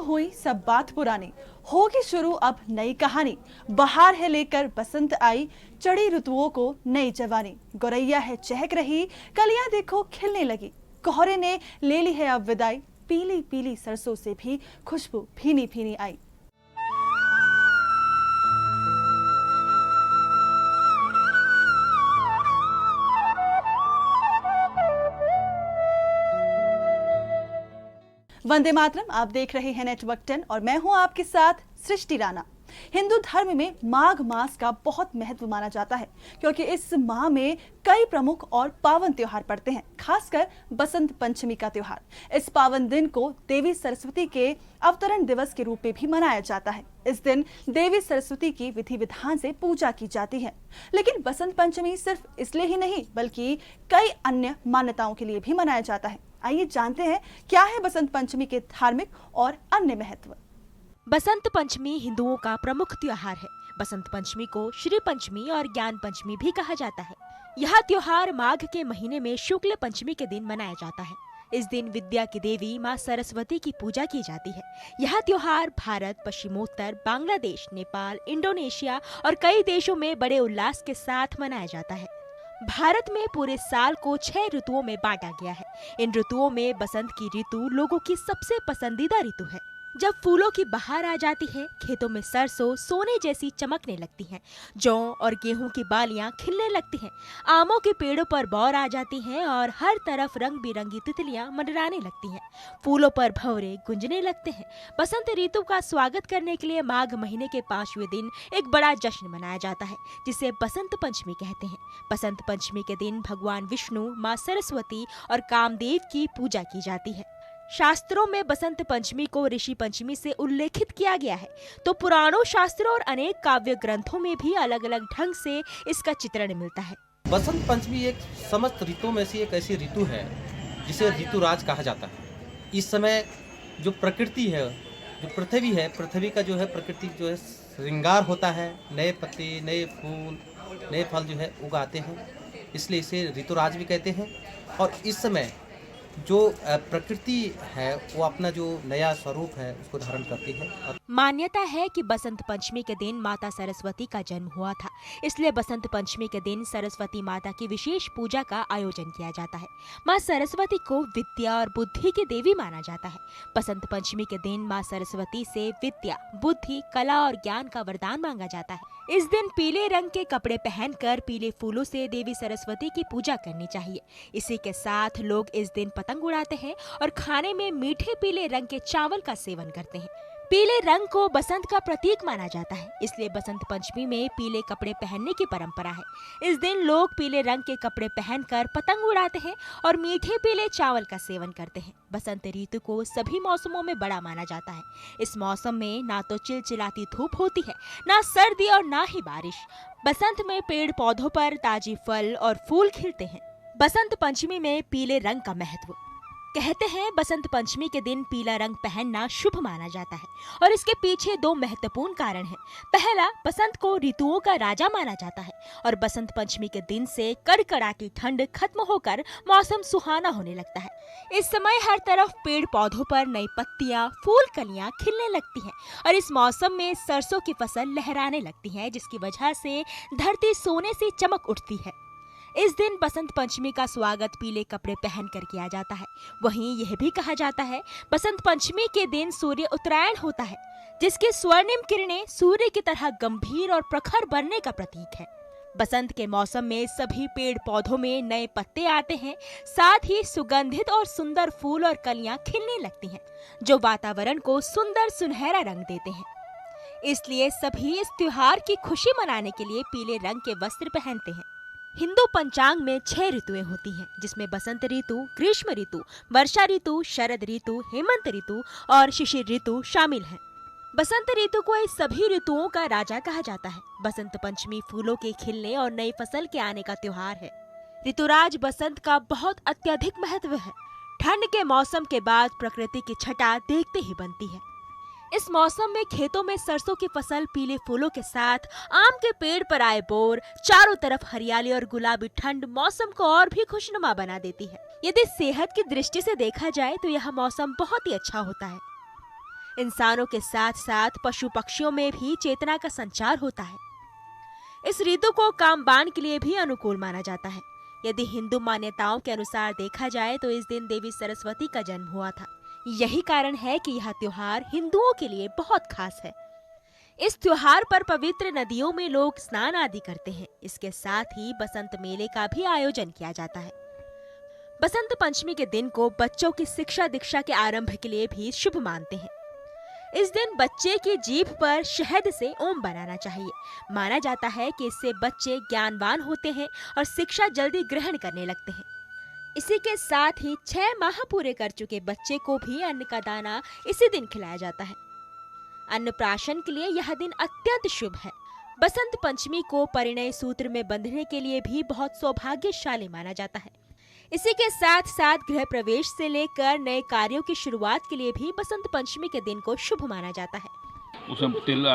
हुई सब बात पुरानी, होगी शुरू अब नई कहानी। बहार है लेकर बसंत आई, चढ़ी ऋतुओं को नई जवानी। गौरैया है चहक रही, कलियां देखो खिलने लगी। कोहरे ने ले ली है अब विदाई, पीली पीली सरसों से भी खुशबू भीनी भीनी आई। वंदे मातरम, आप देख रहे हैं नेटवर्क 10 और मैं हूं आपके साथ सृष्टि राणा। हिंदू धर्म में माघ मास का बहुत महत्व माना जाता है क्योंकि इस माह में कई प्रमुख और पावन त्योहार पड़ते हैं, खासकर बसंत पंचमी का त्योहार। इस पावन दिन को देवी सरस्वती के अवतरण दिवस के रूप में भी मनाया जाता है। इस दिन देवी सरस्वती की विधि विधान से पूजा की जाती है। लेकिन बसंत पंचमी सिर्फ इसलिए ही नहीं बल्कि कई अन्य मान्यताओं के लिए भी मनाया जाता है। आइए जानते हैं क्या है बसंत पंचमी के धार्मिक और अन्य महत्व। बसंत पंचमी हिंदुओं का प्रमुख त्योहार है। बसंत पंचमी को श्री पंचमी और ज्ञान पंचमी भी कहा जाता है। यह त्योहार माघ के महीने में शुक्ल पंचमी के दिन मनाया जाता है। इस दिन विद्या की देवी माँ सरस्वती की पूजा की जाती है। यह त्योहार भारत, पश्चिमोत्तर, बांग्लादेश, नेपाल, इंडोनेशिया और कई देशों में बड़े उल्लास के साथ मनाया जाता है। भारत में पूरे साल को 6 ऋतुओं में बांटा गया है। इन ऋतुओं में बसंत की ऋतु लोगों की सबसे पसंदीदा ऋतु है। जब फूलों की बहार आ जाती है, खेतों में सरसों सोने जैसी चमकने लगती हैं, जौ और गेहूं की बालियां खिलने लगती हैं, आमों के पेड़ों पर बौर आ जाती हैं और हर तरफ रंग बिरंगी तितलियां मंडराने लगती हैं। फूलों पर भंवरे गूंजने लगते हैं। बसंत ऋतु का स्वागत करने के लिए माघ महीने के 5वें दिन एक बड़ा जश्न मनाया जाता है जिसे बसंत पंचमी कहते हैं। बसंत पंचमी के दिन भगवान विष्णु, माँ सरस्वती और कामदेव की पूजा की जाती है। शास्त्रों में बसंत पंचमी को ऋषि पंचमी से उल्लेखित किया गया है, तो पुराणों, शास्त्रों और अनेक काव्य ग्रंथों में भी अलग अलग ढंग से इसका चित्रण मिलता है। बसंत पंचमी एक समस्त ऋतुओं में से एक ऐसी ऋतु है जिसे ऋतुराज कहा जाता है। इस समय जो प्रकृति है, जो पृथ्वी है, पृथ्वी का जो है प्रकृति जो है श्रृंगार होता है। नए पत्ते, नए फूल, नए फल जो है उगाते हैं, इसलिए इसे ऋतुराज भी कहते हैं। और इस समय जो प्रकृति है वो अपना जो नया स्वरूप है उसको धारण करती है। मान्यता है कि बसंत पंचमी के दिन माता सरस्वती का जन्म हुआ था, इसलिए बसंत पंचमी के दिन सरस्वती माता की विशेष पूजा का आयोजन किया जाता है। माँ सरस्वती को विद्या और बुद्धि की देवी माना जाता है। बसंत पंचमी के दिन माँ सरस्वती से विद्या, बुद्धि, कला और ज्ञान का वरदान मांगा जाता है। इस दिन पीले रंग के कपड़े पहनकर पीले फूलों से देवी सरस्वती की पूजा करनी चाहिए। इसी के साथ लोग इस दिन पतंग उड़ाते हैं और खाने में मीठे पीले रंग के चावल का सेवन करते हैं। पीले रंग को बसंत का प्रतीक माना जाता है, इसलिए बसंत पंचमी में पीले कपड़े पहनने की परंपरा है। इस दिन लोग पीले रंग के कपड़े पहनकर पतंग उड़ाते हैं और मीठे पीले चावल का सेवन करते हैं। बसंत ऋतु को सभी मौसमों में बड़ा माना जाता है। इस मौसम में ना तो चिलचिलाती धूप होती है, ना सर्दी और ना ही बारिश। बसंत में पेड़ पौधों पर ताजी फल और फूल खिलते हैं। बसंत पंचमी में पीले रंग का महत्व। कहते हैं बसंत पंचमी के दिन पीला रंग पहनना शुभ माना जाता है और इसके पीछे 2 महत्वपूर्ण कारण हैं। पहला, बसंत को ऋतुओं का राजा माना जाता है और बसंत पंचमी के दिन से कड़कड़ाती ठंड खत्म होकर मौसम सुहाना होने लगता है। इस समय हर तरफ पेड़ पौधों पर नई पत्तियां, फूल, कलियां खिलने लगती हैं और इस मौसम में सरसों की फसल लहराने लगती है, जिसकी वजह से धरती सोने से चमक उठती है। इस दिन बसंत पंचमी का स्वागत पीले कपड़े पहनकर किया जाता है। वहीं यह भी कहा जाता है बसंत पंचमी के दिन सूर्य उत्तरायण होता है, जिसकी स्वर्णिम किरणें सूर्य की तरह गंभीर और प्रखर बनने का प्रतीक है। बसंत के मौसम में सभी पेड़ पौधों में नए पत्ते आते हैं, साथ ही सुगंधित और सुंदर फूल और कलियां खिलने लगती हैं, जो वातावरण को सुंदर सुनहरा रंग देते हैं। इसलिए सभी इस त्योहार की खुशी मनाने के लिए पीले रंग के वस्त्र पहनते हैं। हिंदू पंचांग में 6 ऋतुएं होती हैं, जिसमें बसंत ऋतु, ग्रीष्म ऋतु, वर्षा ऋतु, शरद ऋतु, हेमंत ऋतु और शिशिर ऋतु शामिल हैं। बसंत ऋतु को इस सभी ऋतुओं का राजा कहा जाता है। बसंत पंचमी फूलों के खिलने और नई फसल के आने का त्योहार है। ऋतुराज बसंत का बहुत अत्यधिक महत्व है। ठंड के मौसम के बाद प्रकृति की छटा देखते ही बनती है। इस मौसम में खेतों में सरसों की फसल, पीले फूलों के साथ आम के पेड़ पर आए बोर, चारों तरफ हरियाली और गुलाबी ठंड मौसम को और भी खुशनुमा बना देती है। यदि सेहत की दृष्टि से देखा जाए तो यह मौसम बहुत ही अच्छा होता है। इंसानों के साथ साथ पशु पक्षियों में भी चेतना का संचार होता है। इस ऋतु को कामबान के लिए भी अनुकूल माना जाता है। यदि हिंदू मान्यताओं के अनुसार देखा जाए तो इस दिन देवी सरस्वती का जन्म हुआ था। यही कारण है कि यह त्योहार हिंदुओं के लिए बहुत खास है। इस त्योहार पर पवित्र नदियों में लोग स्नान आदि करते हैं। इसके साथ ही बसंत मेले का भी आयोजन किया जाता है। बसंत पंचमी के दिन को बच्चों की शिक्षा दीक्षा के आरंभ के लिए भी शुभ मानते हैं। इस दिन बच्चे की जीभ पर शहद से ओम बनाना चाहिए। माना जाता है कि इससे बच्चे ज्ञानवान होते हैं और शिक्षा जल्दी ग्रहण करने लगते हैं। इसी के साथ ही 6 माह पूरे कर चुके बच्चे को भी अन्न का दाना इसी दिन खिलाया जाता है। अन्नप्राशन के लिए यह दिन अत्यंत शुभ है। बसंत पंचमी को परिणय सूत्र में बंधने के लिए भी बहुत सौभाग्यशाली माना जाता है। इसी के साथ साथ गृह प्रवेश से लेकर नए कार्यों की शुरुआत के लिए भी बसंत पंचमी के दिन को शुभ माना जाता है। उसमें तिल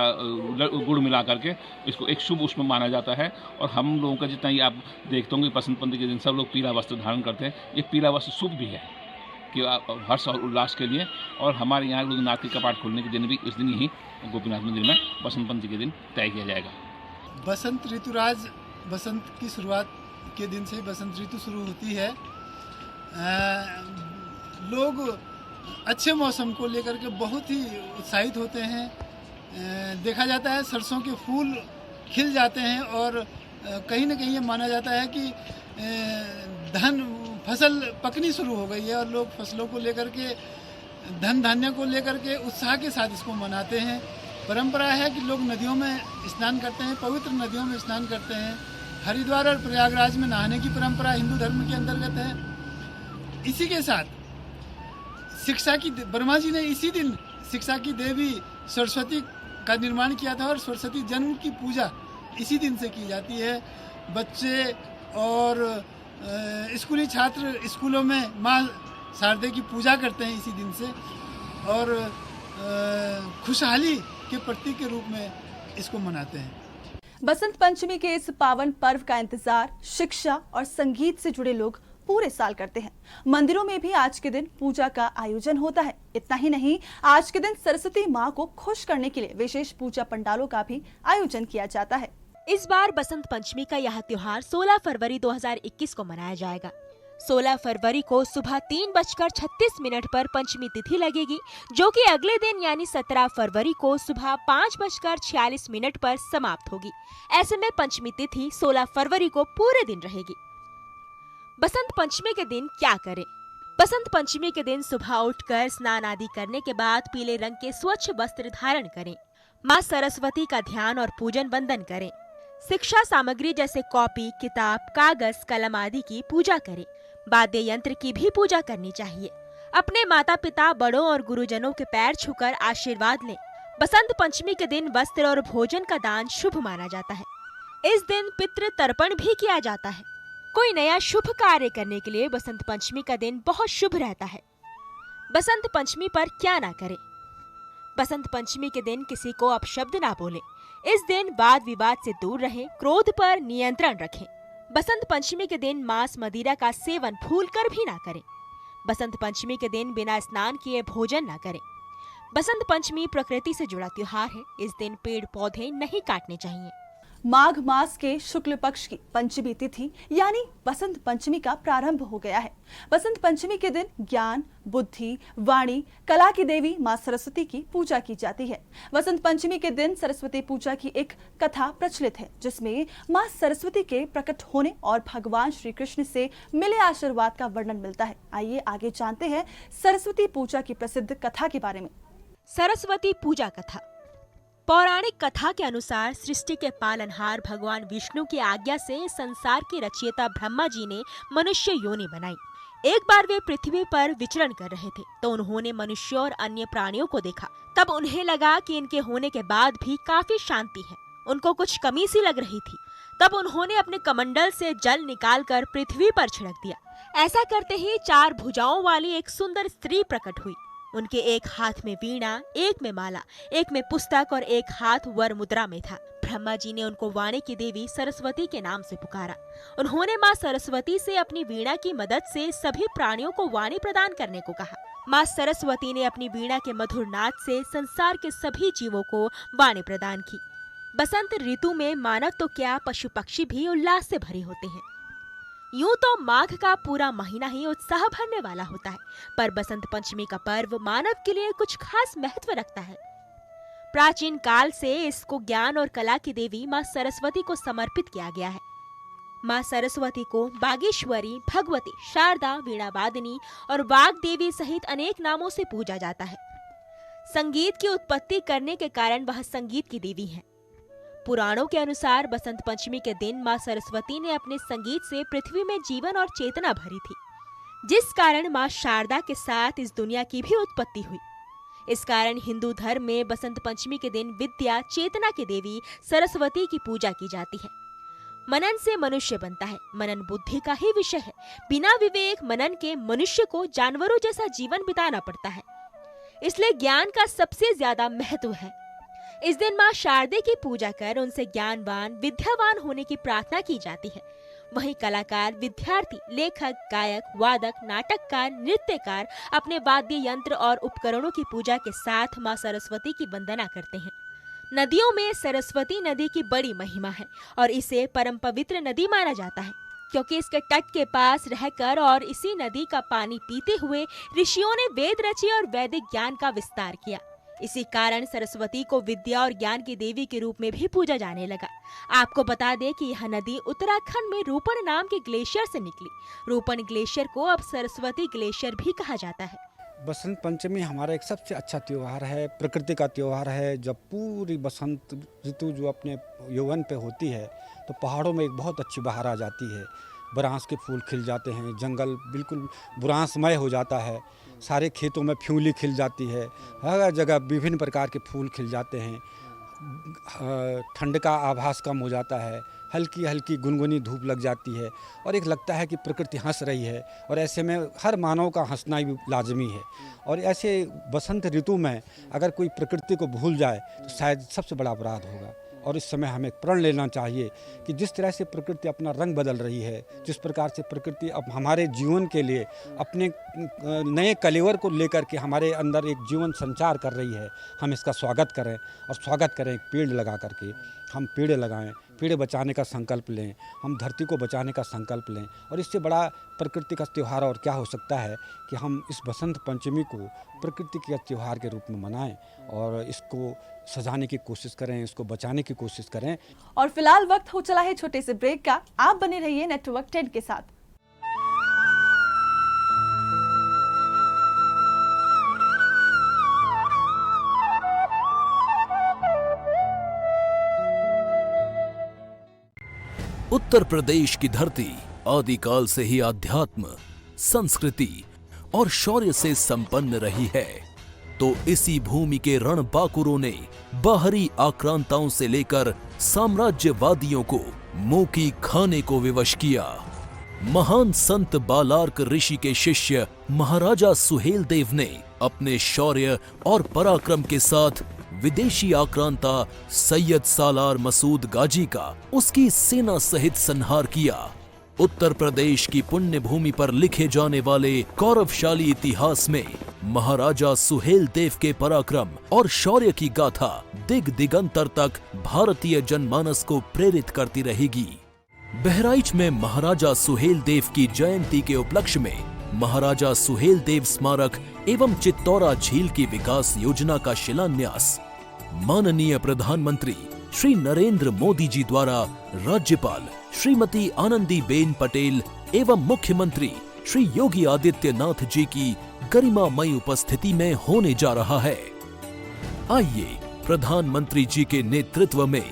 गुड़ मिला करके इसको एक शुभ उसमें माना जाता है। और हम लोगों का जितना ही आप देखते होंगे बसंत पंचमी के दिन सब लोग पीला वस्त्र धारण करते हैं। ये पीला वस्त्र शुभ भी है कि हर्ष और उल्लास के लिए। और हमारे यहाँ रुद्रनाथ के कपाट खोलने के दिन भी इस दिन ही गोपीनाथ मंदिर में बसंत पंचमी के दिन तय किया जाएगा। बसंत ऋतुराज बसंत की शुरुआत के दिन से बसंत ऋतु शुरू होती है। लोग अच्छे मौसम को लेकर के बहुत ही उत्साहित होते हैं। देखा जाता है सरसों के फूल खिल जाते हैं और कहीं ना कहीं ये माना जाता है कि फसल पकनी शुरू हो गई है और लोग फसलों को लेकर के धन धान्य को लेकर के उत्साह के साथ इसको मनाते हैं। परंपरा है कि लोग नदियों में स्नान करते हैं, पवित्र नदियों में स्नान करते हैं। हरिद्वार और प्रयागराज में नहाने की परंपरा हिंदू धर्म के अंतर्गत है। इसी के साथ शिक्षा की वर्मा जी ने इसी दिन शिक्षा की देवी सरस्वती का निर्माण किया था और सरस्वती जन्म की पूजा इसी दिन से की जाती है। बच्चे और स्कूली छात्र स्कूलों में माँ शारदे की पूजा करते हैं इसी दिन से और खुशहाली के प्रतीक के रूप में इसको मनाते हैं। बसंत पंचमी के इस पावन पर्व का इंतजार शिक्षा और संगीत से जुड़े लोग पूरे साल करते हैं। मंदिरों में भी आज के दिन पूजा का आयोजन होता है। इतना ही नहीं, आज के दिन सरस्वती माँ को खुश करने के लिए विशेष पूजा पंडालों का भी आयोजन किया जाता है। इस बार बसंत पंचमी का यह त्योहार 16 फरवरी 2021 को मनाया जाएगा। 16 फरवरी को सुबह 3:36 पर पंचमी तिथि लगेगी, जो कि अगले दिन यानी 17 फरवरी को सुबह 5:46 पर समाप्त होगी। ऐसे में पंचमी तिथि 16 फरवरी को पूरे दिन रहेगी। बसंत पंचमी के दिन क्या करें? बसंत पंचमी के दिन सुबह उठकर स्नान आदि करने के बाद पीले रंग के स्वच्छ वस्त्र धारण करें। माँ सरस्वती का ध्यान और पूजन वंदन करें। शिक्षा सामग्री जैसे कॉपी, किताब, कागज, कलम आदि की पूजा करें। वाद्य यंत्र की भी पूजा करनी चाहिए। अपने माता पिता, बड़ों और गुरुजनों के पैर छूकर आशीर्वाद लें। बसंत पंचमी के दिन वस्त्र और भोजन का दान शुभ माना जाता है। इस दिन पितृ तर्पण भी किया जाता है। कोई नया शुभ कार्य करने के लिए बसंत पंचमी का दिन बहुत शुभ रहता है। बसंत पंचमी पर क्या ना करें? बसंत पंचमी के दिन किसी को अपशब्द ना बोलें। इस दिन वाद विवाद से दूर रहें, क्रोध पर नियंत्रण रखें। बसंत पंचमी के दिन मांस मदिरा का सेवन भूलकर भी ना करें। बसंत पंचमी के दिन बिना स्नान किए भोजन ना करें। बसंत पंचमी प्रकृति से जुड़ा त्योहार है। इस दिन पेड़ पौधे नहीं काटने चाहिए। माघ मास के शुक्ल पक्ष की पंचमी तिथि यानी बसंत पंचमी का प्रारंभ हो गया है। बसंत पंचमी के दिन ज्ञान, बुद्धि, वाणी, कला की देवी मां सरस्वती की पूजा की जाती है। बसंत पंचमी के दिन सरस्वती पूजा की एक कथा प्रचलित है, जिसमें मां सरस्वती के प्रकट होने और भगवान श्री कृष्ण से मिले आशीर्वाद का वर्णन मिलता है। आइए आगे जानते हैं सरस्वती पूजा की प्रसिद्ध कथा के बारे में। सरस्वती पूजा कथा। पौराणिक कथा के अनुसार सृष्टि के पालनहार भगवान विष्णु की आज्ञा से संसार के रचयिता ब्रह्मा जी ने मनुष्य योनि बनाई। एक बार वे पृथ्वी पर विचरण कर रहे थे तो उन्होंने मनुष्य और अन्य प्राणियों को देखा। तब उन्हें लगा कि इनके होने के बाद भी काफी शांति है। उनको कुछ कमी सी लग रही थी। तब उन्होंने अपने कमंडल से जल निकालकर पृथ्वी पर छिड़क दिया। ऐसा करते ही 4 भुजाओं वाली एक सुंदर स्त्री प्रकट हुई। उनके एक हाथ में वीणा, एक में माला, एक में पुस्तक और एक हाथ वर मुद्रा में था। ब्रह्मा जी ने उनको वाणी की देवी सरस्वती के नाम से पुकारा। उन्होंने मां सरस्वती से अपनी वीणा की मदद से सभी प्राणियों को वाणी प्रदान करने को कहा। माँ सरस्वती ने अपनी वीणा के मधुर नाद से संसार के सभी जीवों को वाणी प्रदान की। बसंत ऋतु में मानव तो क्या, पशु पक्षी भी उल्लास से भरे होते हैं। यूं तो माघ का पूरा महीना ही उत्साह भरने वाला होता है, पर बसंत पंचमी का पर्व मानव के लिए कुछ खास महत्व रखता है। प्राचीन काल से इसको ज्ञान और कला की देवी माँ सरस्वती को समर्पित किया गया है। माँ सरस्वती को बागेश्वरी, भगवती, शारदा, वीणावादिनी और वाग देवी सहित अनेक नामों से पूजा जाता है। संगीत की उत्पत्ति करने के कारण वह संगीत की देवी हैं। पुराणों के अनुसार बसंत पंचमी के दिन माँ सरस्वती ने अपने संगीत से पृथ्वी में जीवन और चेतना भरी थी, जिस कारण माँ शारदा के साथ इस दुनिया की भी उत्पत्ति हुई। इस कारण हिंदू धर्म में बसंत पंचमी के दिन विद्या, चेतना की देवी सरस्वती की पूजा की जाती है। मनन से मनुष्य बनता है, मनन बुद्धि का ही विषय है। बिना विवेक मनन के मनुष्य को जानवरों जैसा जीवन बिताना पड़ता है, इसलिए ज्ञान का सबसे ज्यादा महत्व है। इस दिन माँ शारदे की पूजा कर उनसे ज्ञानवान, विद्यावान होने की प्रार्थना की जाती है। वहीं कलाकार, विद्यार्थी, लेखक, गायक, वादक, नाटककार, नृत्यकार अपने वाद्य यंत्र और उपकरणों की पूजा के साथ माँ सरस्वती की वंदना करते हैं। नदियों में सरस्वती नदी की बड़ी महिमा है और इसे परम पवित्र नदी माना जाता है, क्योंकि इसके तट के पास रहकर और इसी नदी का पानी पीते हुए ऋषियों ने वेद रचे और वैदिक ज्ञान का विस्तार किया। इसी कारण सरस्वती को विद्या और ज्ञान की देवी के रूप में भी पूजा जाने लगा। आपको बता दें कि यह नदी उत्तराखंड में रूपण नाम के ग्लेशियर से निकली। रूपण ग्लेशियर को अब सरस्वती ग्लेशियर भी कहा जाता है। बसंत पंचमी हमारा एक सबसे अच्छा त्यौहार है, प्रकृति का त्यौहार है। जब पूरी बसंत ऋतु जो अपने यौवन पे होती है तो पहाड़ों में एक बहुत अच्छी बहार आ जाती है। बुरांस के फूल खिल जाते हैं, जंगल बिल्कुल बुरांसमय हो जाता है, सारे खेतों में फ्यूली खिल जाती है, हर जगह विभिन्न प्रकार के फूल खिल जाते हैं। ठंड का आभास कम हो जाता है, हल्की हल्की गुनगुनी धूप लग जाती है और एक लगता है कि प्रकृति हंस रही है। और ऐसे में हर मानव का हंसना भी लाजमी है। और ऐसे बसंत ऋतु में अगर कोई प्रकृति को भूल जाए तो शायद सबसे बड़ा अपराध होगा। और इस समय हमें प्रण लेना चाहिए कि जिस तरह से प्रकृति अपना रंग बदल रही है, जिस प्रकार से प्रकृति अब हमारे जीवन के लिए अपने नए कलेवर को लेकर के हमारे अंदर एक जीवन संचार कर रही है, हम इसका स्वागत करें। और स्वागत करें एक पेड़ लगा करके। हम पेड़ लगाएं, पेड़ बचाने का संकल्प लें, हम धरती को बचाने का संकल्प लें। और इससे बड़ा प्रकृति का त्यौहार और क्या हो सकता है कि हम इस बसंत पंचमी को प्रकृति के त्यौहार के रूप में मनाएं और इसको सजाने की कोशिश करें, इसको बचाने की कोशिश करें। और फिलहाल वक्त हो चला है छोटे से ब्रेक का। आप बने रहिए नेटवर्क 10 के साथ। उत्तर प्रदेश की धरती आदिकाल से ही आध्यात्म, संस्कृति और शौर्य से संपन्न रही है। तो इसी भूमि के रणबांकुरों ने बाहरी आक्रांताओं से लेकर साम्राज्यवादियों को मुंह की खाने को विवश किया। महान संत बालार्क ऋषि के शिष्य महाराजा सुहेलदेव ने अपने शौर्य और पराक्रम के साथ विदेशी आक्रांता सैयद सालार मसूद गाजी का उसकी सेना सहित संहार किया। उत्तर प्रदेश की पुण्य भूमि पर लिखे जाने वाले गौरवशाली इतिहास में महाराजा सुहेलदेव के पराक्रम और शौर्य की गाथा दिग दिगंतर तक भारतीय जनमानस को प्रेरित करती रहेगी। बहराइच में महाराजा सुहेलदेव की जयंती के उपलक्ष्य में महाराजा सुहेलदेव स्मारक एवं चित्तौरा झील की विकास योजना का शिलान्यास माननीय प्रधानमंत्री श्री नरेंद्र मोदी जी द्वारा राज्यपाल श्रीमती आनंदीबेन पटेल एवं मुख्यमंत्री श्री योगी आदित्यनाथ जी की गरिमामयी उपस्थिति में होने जा रहा है। आइए प्रधानमंत्री जी के नेतृत्व में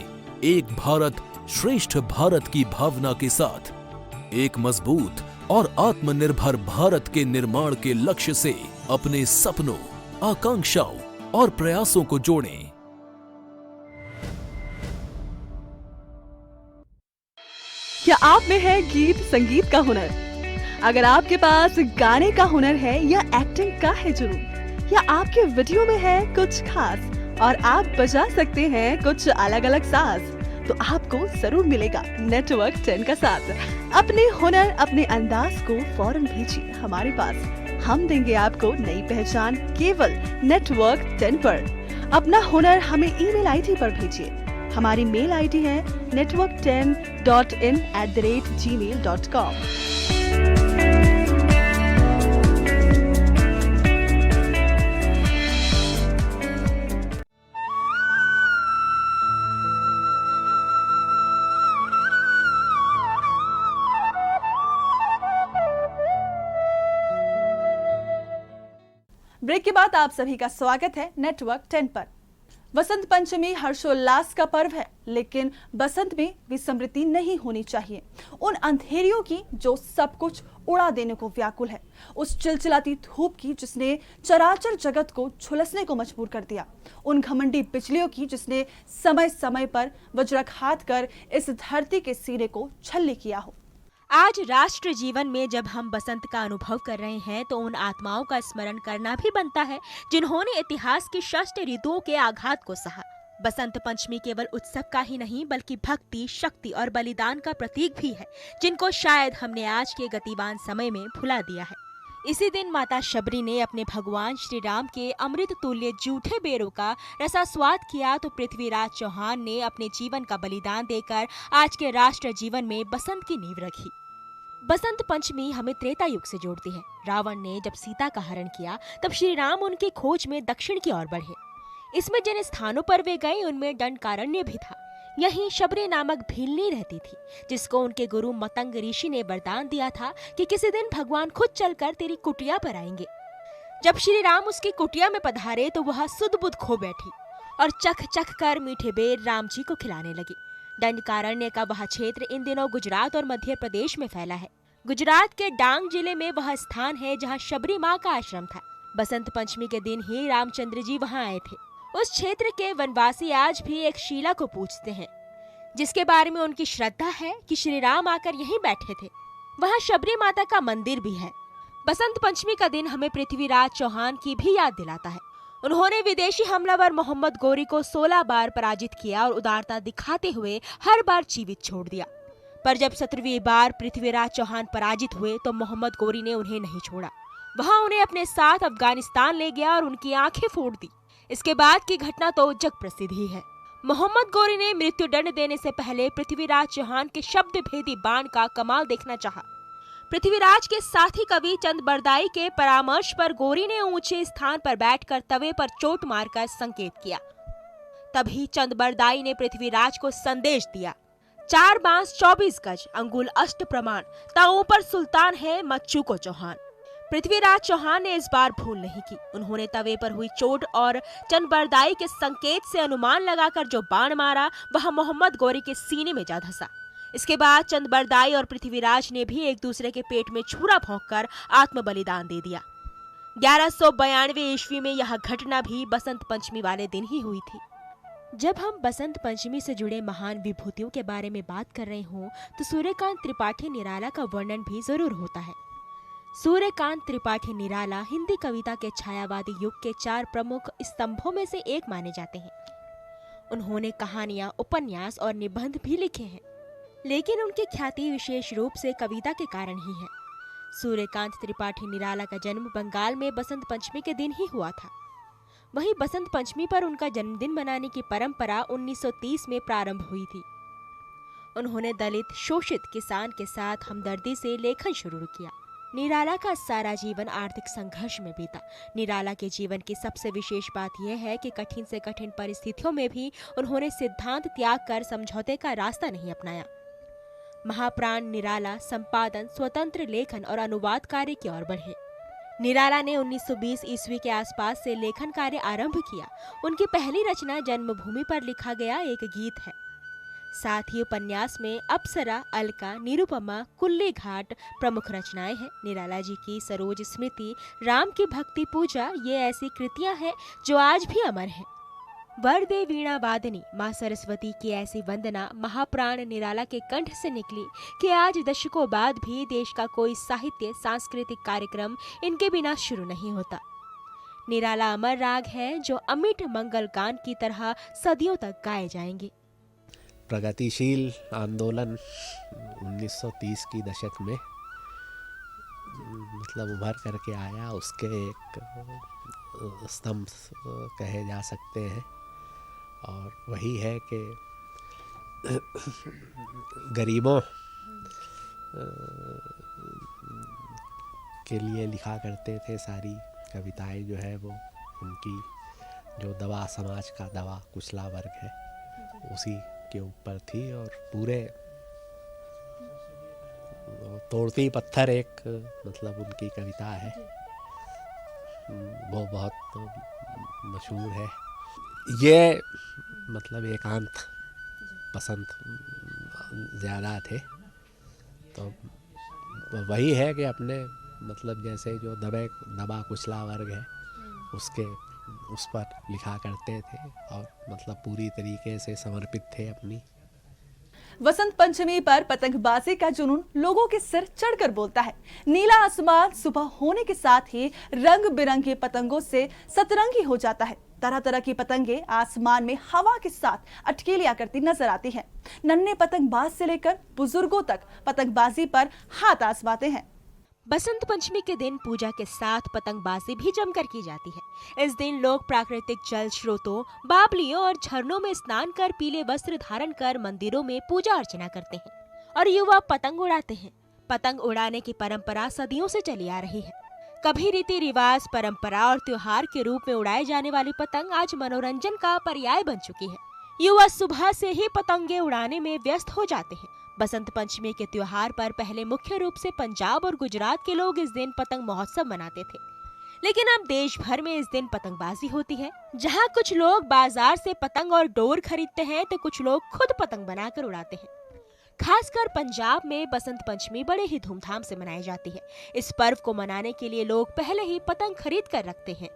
एक भारत श्रेष्ठ भारत की भावना के साथ एक मजबूत और आत्मनिर्भर भारत के निर्माण के लक्ष्य से अपने सपनों, आकांक्षाओं और प्रयासों को जोड़ें। क्या आप में है गीत संगीत का हुनर? अगर आपके पास गाने का हुनर है या एक्टिंग का है जुनून, या आपके वीडियो में है कुछ खास और आप बजा सकते हैं कुछ अलग अलग साज, तो आपको जरूर मिलेगा नेटवर्क 10 का साथ। अपने हुनर, अपने अंदाज को फौरन भेजिए हमारे पास हम देंगे आपको नई पहचान केवल नेटवर्क 10 पर। अपना हुनर हमें ईमेल आईडी पर भेजिए। हमारी मेल आईडी है network10.in@gmail.com। ब्रेक के बाद आप सभी का स्वागत है नेटवर्क 10 पर। वसंत पंचमी हर्षोल्लास का पर्व है, लेकिन बसंत में विस्मृति नहीं होनी चाहिए उन अंधेरियों की जो सब कुछ उड़ा देने को व्याकुल है, उस चिलचिलाती धूप की जिसने चराचर जगत को झुलसने को मजबूर कर दिया, उन घमंडी बिजलियों की जिसने समय समय पर वज्रघात कर इस धरती के सीने को छल्ले किया हो। आज राष्ट्र जीवन में जब हम बसंत का अनुभव कर रहे हैं तो उन आत्माओं का स्मरण करना भी बनता है जिन्होंने इतिहास की षष्ठ ऋतुओं के आघात को सहा। बसंत पंचमी केवल उत्सव का ही नहीं बल्कि भक्ति, शक्ति और बलिदान का प्रतीक भी है, जिनको शायद हमने आज के गतिवान समय में भुला दिया है। इसी दिन माता शबरी ने अपने भगवान श्री राम के अमृत तुल्य जूठे बेरों का रसास्वाद किया तो पृथ्वीराज चौहान ने अपने जीवन का बलिदान देकर आज के राष्ट्र जीवन में बसंत की नींव रखी। बसंत पंचमी हमें त्रेता युग से जोड़ती है। रावण ने जब सीता का हरण किया तब श्री राम उनकी खोज में दक्षिण की ओर बढ़े। इसमें जिन स्थानों पर वे गए उनमें दंडकारण्य भी था। यहीं शबरी नामक भीलनी रहती थी, जिसको उनके गुरु मतंग ऋषि ने वरदान दिया था कि किसी दिन भगवान खुद चलकर तेरी कुटिया पर आएंगे। जब श्री राम उसकी कुटिया में पधारे तो वह सुध बुध खो बैठी और चख चख कर मीठे बेर राम जी को खिलाने लगी। दंडकारण्य का वह क्षेत्र इन दिनों गुजरात और मध्य प्रदेश में फैला है। गुजरात के डांग जिले में वह स्थान है जहाँ शबरी माँ का आश्रम था। बसंत पंचमी के दिन ही रामचंद्र जी वहाँ आए थे। उस क्षेत्र के वनवासी आज भी एक शीला को पूजते हैं, जिसके बारे में उनकी श्रद्धा है कि श्री राम आकर यहीं बैठे थे। वहाँ शबरी माता का मंदिर भी है। बसंत पंचमी का दिन हमें पृथ्वीराज चौहान की भी याद दिलाता है। उन्होंने विदेशी हमलावर मोहम्मद गोरी को 16 बार पराजित किया और उदारता दिखाते हुए हर बार जीवित छोड़ दिया। पर जब 17वीं बार पृथ्वीराज चौहान पराजित हुए तो मोहम्मद गोरी ने उन्हें नहीं छोड़ा। वहां उन्हें अपने साथ अफगानिस्तान ले गया और उनकी आंखें फोड़ दी। इसके बाद की घटना तो जग प्रसिद्ध ही है। मोहम्मद गोरी ने मृत्यु दंड देने से पहले पृथ्वीराज चौहान के शब्द भेदी बाण का कमाल देखना चाहा। पृथ्वीराज के साथी कवि चंद बरदाई के परामर्श पर गोरी ने ऊंचे स्थान पर बैठकर तवे पर चोट मारकर संकेत किया। तभी चंद बरदाई ने पृथ्वीराज को संदेश दिया, 4 बांस 24 गज अंगुल अष्ट प्रमाण, ताऊ पर सुल्तान है मत चूको चौहान। पृथ्वीराज चौहान ने इस बार भूल नहीं की। उन्होंने तवे पर हुई चोट और चंद बरदाई के संकेत से अनुमान लगाकर जो बाण मारा वह मोहम्मद गोरी के सीने में जा धंसा। इसके बाद चंद बरदाई और पृथ्वीराज ने भी एक दूसरे के पेट में छुरा भोंककर आत्म बलिदान दे दिया। 1192 ईस्वी में यह घटना भी बसंत पंचमी वाले दिन ही हुई थी। जब हम बसंत पंचमी से जुड़े महान विभूतियों के बारे में बात कर रहे हों तो सूर्यकांत त्रिपाठी निराला का वर्णन भी जरूर होता है। सूर्यकांत त्रिपाठी निराला हिंदी कविता के छायावादी युग के 4 प्रमुख स्तंभों में से एक माने जाते हैं। उन्होंने कहानियां, उपन्यास और निबंध भी लिखे हैं, लेकिन उनकी ख्याति विशेष रूप से कविता के कारण ही है। सूर्यकांत त्रिपाठी निराला का जन्म बंगाल में बसंत पंचमी के दिन ही हुआ था। वहीं बसंत पंचमी पर उनका जन्मदिन मनाने की परंपरा 1930 में प्रारंभ हुई थी। उन्होंने दलित, शोषित किसान के साथ हमदर्दी से लेखन शुरू किया। निराला का सारा जीवन आर्थिक संघर्ष में बीता। निराला के जीवन की सबसे विशेष बात यह है कि कठिन से कठिन परिस्थितियों में भी उन्होंने सिद्धांत त्याग कर समझौते का रास्ता नहीं अपनाया। महाप्राण निराला संपादन, स्वतंत्र लेखन और अनुवाद कार्य की ओर बढ़े। निराला ने 1920 ईस्वी के आसपास से लेखन कार्य आरंभ किया। उनकी पहली रचना जन्मभूमि पर लिखा गया एक गीत है। साथ ही उपन्यास में अप्सरा, अलका, निरुपमा, कुल्ली घाट प्रमुख रचनाएं हैं। निराला जी की सरोज स्मृति, राम की भक्ति पूजा ये ऐसी कृतियां हैं जो आज भी अमर हैं। वरदे वीणा वादनी माँ सरस्वती की ऐसी वंदना महाप्राण निराला के कंठ से निकली कि आज दशकों बाद भी देश का कोई साहित्य, सांस्कृतिक कार्यक्रम इनके बिना शुरू नहीं होता। निराला अमर राग है जो अमिट मंगल गान की तरह सदियों तक गाए जाएंगे। प्रगतिशील आंदोलन 1930 की दशक में मतलब उभर करके आया, उसके एक स्तंभ कहे जा सकते हैं। और वही है कि गरीबों के लिए लिखा करते थे सारी कविताएं, जो है वो उनकी जो दवा, समाज का दवा कुचला वर्ग है, उसी के ऊपर थी। और पूरे तोड़ती पत्थर एक मतलब उनकी कविता है, वो बहुत मशहूर है। ये मतलब एकांत पसंद ज़्यादा थे, तो वही है कि अपने मतलब जैसे जो दबा कुचला वर्ग है उसके उस पर लिखा करते थे और मतलब पूरी तरीके से समर्पित थे अपनी। वसंत पंचमी पर पतंगबाजी का जुनून लोगों के सिर चढ़कर बोलता है। नीला आसमान सुबह होने के साथ ही रंग बिरंगे पतंगों से सतरंगी हो जाता है। तरह तरह की पतंगे आसमान में हवा के साथ अटकेलियां करती नजर आती हैं। नन्हे पतंगबाज से लेकर बुजुर्गों तक पतंगबाजी पर हाथ आजमाते हैं। बसंत पंचमी के दिन पूजा के साथ पतंगबाजी भी जमकर की जाती है। इस दिन लोग प्राकृतिक जल स्रोतों, बावलियों और झरनों में स्नान कर पीले वस्त्र धारण कर मंदिरों में पूजा अर्चना करते हैं और युवा पतंग उड़ाते हैं। पतंग उड़ाने की परंपरा सदियों से चली आ रही है। कभी रीति रिवाज, परंपरा और त्योहार के रूप में उड़ाए जाने वाली पतंग आज मनोरंजन का पर्याय बन चुकी है। युवा सुबह से ही पतंगे उड़ाने में व्यस्त हो जाते हैं। बसंत पंचमी के त्योहार पर पहले मुख्य रूप से पंजाब और गुजरात के लोग इस दिन पतंग महोत्सव मनाते थे, लेकिन अब देश भर में इस दिन पतंगबाजी होती है। जहां कुछ लोग बाजार से पतंग और डोर खरीदते हैं तो कुछ लोग खुद पतंग बनाकर उड़ाते हैं। खासकर पंजाब में बसंत पंचमी बड़े ही धूमधाम से मनाई जाती है। इस पर्व को मनाने के लिए लोग पहले ही पतंग खरीद कर रखते हैं।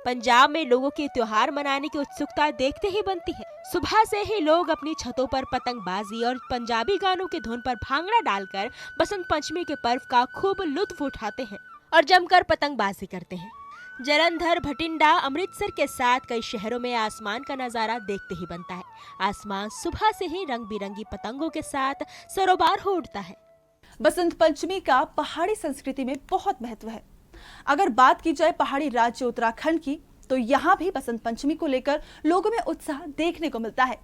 पंजाब में लोगों के त्योहार मनाने की उत्सुकता देखते ही बनती है। सुबह से ही लोग अपनी छतों पर पतंगबाजी और पंजाबी गानों की धुन पर भांगड़ा डालकर बसंत पंचमी के पर्व का खूब लुत्फ उठाते हैं और जमकर पतंगबाजी करते हैं। जलंधर, भटिंडा, अमृतसर के साथ कई शहरों में आसमान का नजारा देखते ही बनता है। आसमान सुबह से ही रंग बिरंगी पतंगों के साथ सरोबार हो उठता है। बसंत पंचमी का पहाड़ी संस्कृति में बहुत महत्व है। अगर बात की जाए पहाड़ी राज्य उत्तराखंड की, तो यहाँ भी बसंत पंचमी को लेकर लोगों में उत्साह देखने को मिलता है।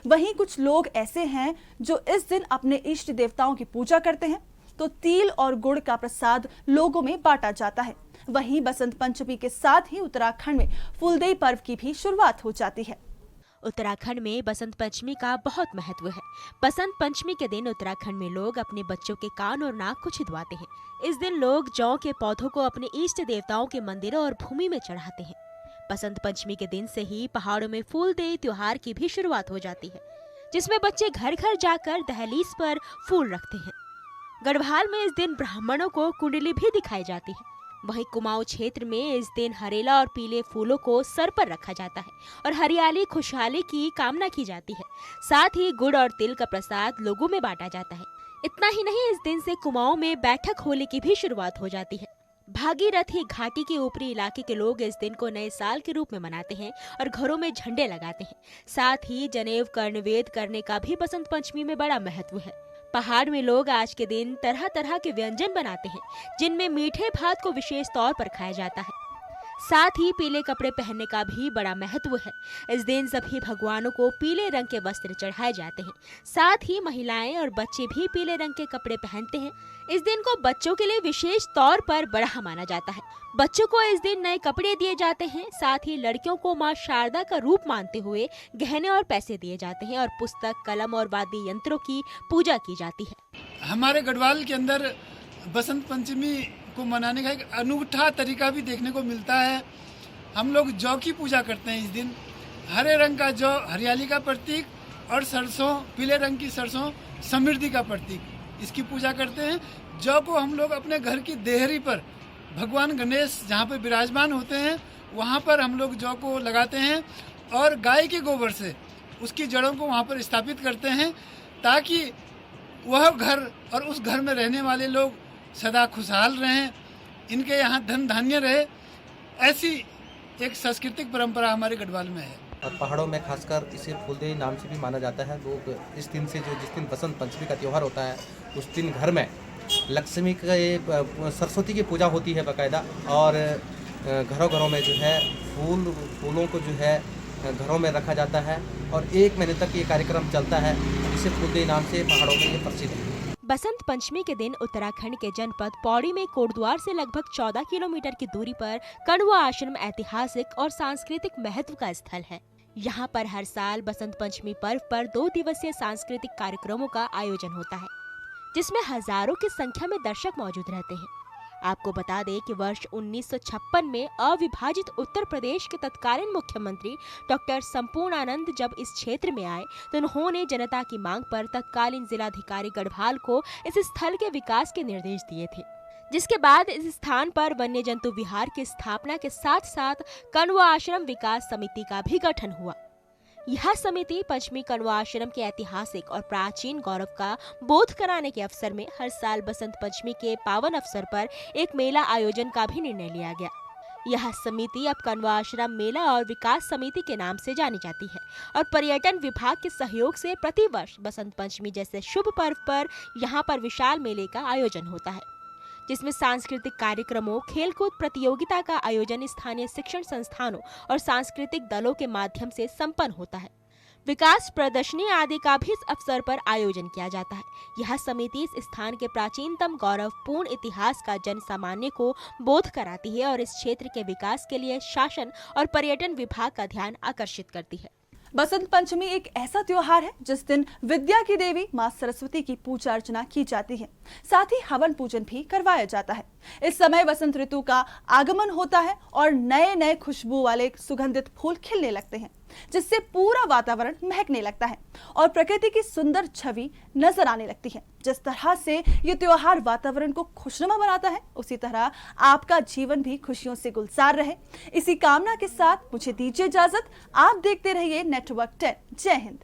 वहीं कुछ लोग ऐसे हैं जो इस दिन अपने इष्ट देवताओं की पूजा करते हैं, तो तिल और गुड़ का प्रसाद लोगों में बांटा जाता है। वहीं बसंत पंचमी के साथ ही उत्तराखंड में फूलदेई पर्व की भी शुरुआत हो जाती है। उत्तराखंड में बसंत पंचमी का बहुत महत्व है। बसंत पंचमी के दिन उत्तराखंड में लोग अपने बच्चों के कान और नाक को छिदवाते हैं। इस दिन लोग जौ के पौधों को अपने इष्ट देवताओं के मंदिरों और भूमि में चढ़ाते हैं। बसंत पंचमी के दिन से ही पहाड़ों में फूलदेई त्योहार की भी शुरुआत हो जाती है, जिसमें बच्चे घर घर जाकर दहलीज पर फूल रखते हैं। गढ़वाल में इस दिन ब्राह्मणों को कुंडली भी दिखाई जाती है। वहीं कुमाऊं क्षेत्र में इस दिन हरेला और पीले फूलों को सर पर रखा जाता है और हरियाली खुशहाली की कामना की जाती है। साथ ही गुड़ और तिल का प्रसाद लोगों में बांटा जाता है। इतना ही नहीं, इस दिन से कुमाऊं में बैठक होली की भी शुरुआत हो जाती है। भागीरथी घाटी के ऊपरी इलाके के लोग इस दिन को नए साल के रूप में मनाते हैं और घरों में झंडे लगाते हैं। साथ ही जनेऊ कर्णवेद करने का भी बसंत पंचमी में बड़ा महत्व है। पहाड़ में लोग आज के दिन तरह तरह के व्यंजन बनाते हैं, जिनमें मीठे भात को विशेष तौर पर खाया जाता है। साथ ही पीले कपड़े पहनने का भी बड़ा महत्व है। इस दिन सभी भगवानों को पीले रंग के वस्त्र चढ़ाए जाते हैं। साथ ही महिलाएं और बच्चे भी पीले रंग के कपड़े पहनते हैं। इस दिन को बच्चों के लिए विशेष तौर पर बड़ा माना जाता है। बच्चों को इस दिन नए कपड़े दिए जाते हैं। साथ ही लड़कियों को मां शारदा का रूप मानते हुए गहने और पैसे दिए जाते हैं और पुस्तक, कलम और वाद्य यंत्रों की पूजा की जाती है। हमारे गढ़वाल के अंदर बसंत पंचमी को मनाने का एक अनूठा तरीका भी देखने को मिलता है। हम लोग जौ की पूजा करते हैं। इस दिन हरे रंग का जौ हरियाली का प्रतीक और सरसों, पीले रंग की सरसों समृद्धि का प्रतीक, इसकी पूजा करते हैं। जौ को हम लोग अपने घर की देहरी पर भगवान गणेश जहाँ पर विराजमान होते हैं वहाँ पर हम लोग जौ को लगाते हैं और गाय के गोबर से उसकी जड़ों को वहाँ पर स्थापित करते हैं, ताकि वह घर और उस घर में रहने वाले लोग सदा खुशहाल रहें, इनके यहाँ धन धान्य रहे। ऐसी एक सांस्कृतिक परंपरा हमारे गढ़वाल में है। और पहाड़ों में खासकर इसे फूलदेई नाम से भी माना जाता है। लोग इस दिन से जिस दिन बसंत पंचमी का त्यौहार होता है, उस दिन घर में लक्ष्मी का ये सरस्वती की पूजा होती है बाकायदा, और घरों घरों में जो है फूलों को जो है घरों में रखा जाता है और 1 महीने तक ये कार्यक्रम चलता है, जिसे फूलदेई नाम से पहाड़ों में ये प्रसिद्ध है। बसंत पंचमी के दिन उत्तराखंड के जनपद पौड़ी में कोटद्वार से लगभग 14 किलोमीटर की दूरी पर कण्वा आश्रम ऐतिहासिक और सांस्कृतिक महत्व का स्थल है। यहाँ पर हर साल बसंत पंचमी पर्व पर 2 दिवसीय सांस्कृतिक कार्यक्रमों का आयोजन होता है, जिसमें हजारों की संख्या में दर्शक मौजूद रहते हैं। आपको बता दें कि वर्ष 1956 में अविभाजित उत्तर प्रदेश के तत्कालीन मुख्यमंत्री डॉक्टर संपूर्णानंद जब इस क्षेत्र में आए तो उन्होंने जनता की मांग पर तत्कालीन जिलाधिकारी गढ़वाल को इस स्थल के विकास के निर्देश दिए थे, जिसके बाद इस स्थान पर वन्य जंतु विहार की स्थापना के साथ साथ कण्वा आश्रम विकास समिति का भी गठन हुआ। यह समिति पंचमी कण्वा आश्रम के ऐतिहासिक और प्राचीन गौरव का बोध कराने के अवसर में हर साल बसंत पंचमी के पावन अवसर पर एक मेला आयोजन का भी निर्णय लिया गया। यह समिति अब कण्वा आश्रम मेला और विकास समिति के नाम से जानी जाती है और पर्यटन विभाग के सहयोग से प्रतिवर्ष बसंत पंचमी जैसे शुभ पर्व पर यहाँ पर विशाल मेले का आयोजन होता है, जिसमें सांस्कृतिक कार्यक्रमों, खेलकूद प्रतियोगिता का आयोजन स्थानीय शिक्षण संस्थानों और सांस्कृतिक दलों के माध्यम से संपन्न होता है। विकास प्रदर्शनी आदि का भी इस अवसर पर आयोजन किया जाता है। यह समिति इस स्थान के प्राचीनतम गौरवपूर्ण इतिहास का जन सामान्य को बोध कराती है और इस क्षेत्र के विकास के लिए शासन और पर्यटन विभाग का ध्यान आकर्षित करती है। बसंत पंचमी एक ऐसा त्योहार है जिस दिन विद्या की देवी मां सरस्वती की पूजा अर्चना की जाती है, साथ ही हवन पूजन भी करवाया जाता है। इस समय बसंत ऋतु का आगमन होता है और नए नए खुशबू वाले सुगंधित फूल खिलने लगते हैं, जिससे पूरा वातावरण महकने लगता है और प्रकृति की सुंदर छवि नजर आने लगती है। जिस तरह से ये त्योहार वातावरण को खुशनुमा बनाता है, उसी तरह आपका जीवन भी खुशियों से गुलजार रहे। इसी कामना के साथ मुझे दीजिए इजाजत। आप देखते रहिए नेटवर्क 10। जय हिंद।